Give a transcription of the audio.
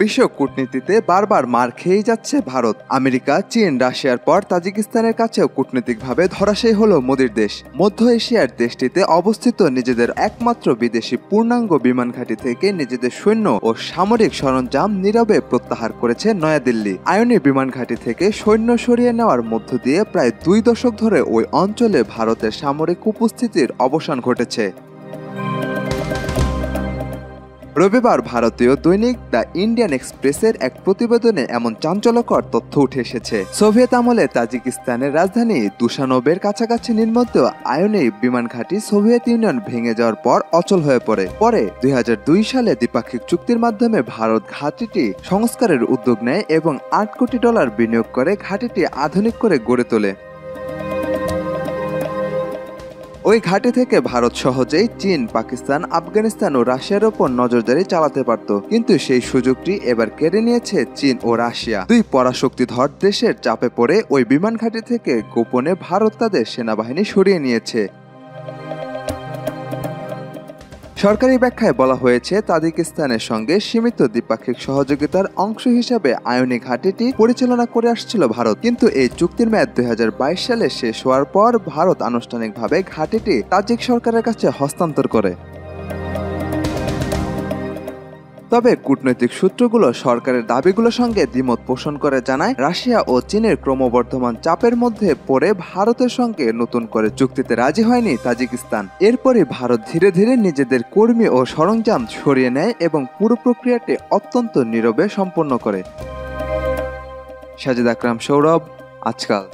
বিশ্ব কূটনীতিতে বারবার মার খেয়েই যাচ্ছে ভারত। আমেরিকা, চীন, রাশিয়ার পর তাজিকিস্তানের কাছেও কূটনীতিকভাবে ধরাশায়ী হলো মোদির দেশ। মধ্য এশিয়ার দেশটিতে অবস্থিত নিজেদের একমাত্র বিদেশি পূর্ণাঙ্গ বিমান ঘাঁটি থেকে নিজেদের সৈন্য ও সামরিক সরঞ্জাম নীরবে প্রত্যাহার করেছে নয়াদিল্লি। আয়নি বিমান ঘাঁটি থেকে সৈন্য সরিয়ে নেওয়ার মধ্য দিয়ে প্রায় 2 দশক ধরে ওই অঞ্চলে ভারতের সামরিক উপস্থিতির অবসান ঘটেছে। রবিবার ভারতীয় দৈনিক দ্য ইন্ডিয়ান এক্সপ্রেসের এক প্রতিবেদনে এমন চাঞ্চল্যকর তথ্য উঠে এসেছে। সোভিয়েত আমলে তাজিকিস্তানের রাজধানী দুশানবের কাছাকাছি নির্মিত আয়নিক বিমান ঘাঁটি সোভিয়েত ইউনিয়ন ভেঙে যাওয়ার পর অচল হয়ে পরে 2002 সালে দ্বিপাক্ষিক চুক্তির মাধ্যমে ভারত ঘাঁটিটি সংস্কারের উদ্যোগ নেয় এবং $8 কোটি বিনিয়োগ করে ঘাঁটিটি আধুনিক করে গড়ে তোলে। ওই ঘাঁটি থেকে ভারত সহজেই চীন, পাকিস্তান, আফগানিস্তান ও রাশিয়ার ওপর নজরদারি চালাতে পারত, কিন্তু সেই সুযোগটি এবার কেড়ে নিয়েছে চীন ও রাশিয়া। দুই পরাশক্তিধর দেশের চাপে পড়ে ওই বিমান ঘাঁটি থেকে গোপনে ভারত তাদের সেনাবাহিনী সরিয়ে নিয়েছে। সরকারি ব্যাখ্যায় বলা হয়েছে, তাজিকিস্তানের সঙ্গে সীমিত দ্বিপাক্ষিক সহযোগিতার অংশ হিসাবে আয়নি ঘাঁটিটি পরিচালনা করে আসছিল ভারত, কিন্তু এই চুক্তির মেয়াদ 2022 সালে শেষ হওয়ার পর ভারত আনুষ্ঠানিকভাবে ঘাঁটিটি তাজিক সরকারের কাছে হস্তান্তর করে। তবে কূটনৈতিক সূত্রগুলো সরকারের দাবিগুলোর সঙ্গে দ্বিমত পোষণ করে জানায়, রাশিয়া ও চীনের ক্রমবর্ধমান চাপের মধ্যে পড়ে ভারতের সঙ্গে নতুন করে চুক্তিতে রাজি হয়নি তাজিকিস্তান। এরপরই ভারত ধীরে ধীরে নিজেদের কর্মী ও সরঞ্জাম সরিয়ে নেয় এবং পুরো প্রক্রিয়াটি অত্যন্ত নীরবে সম্পন্ন করে। সাজিদ আকরাম, সৌরভ, আজকাল।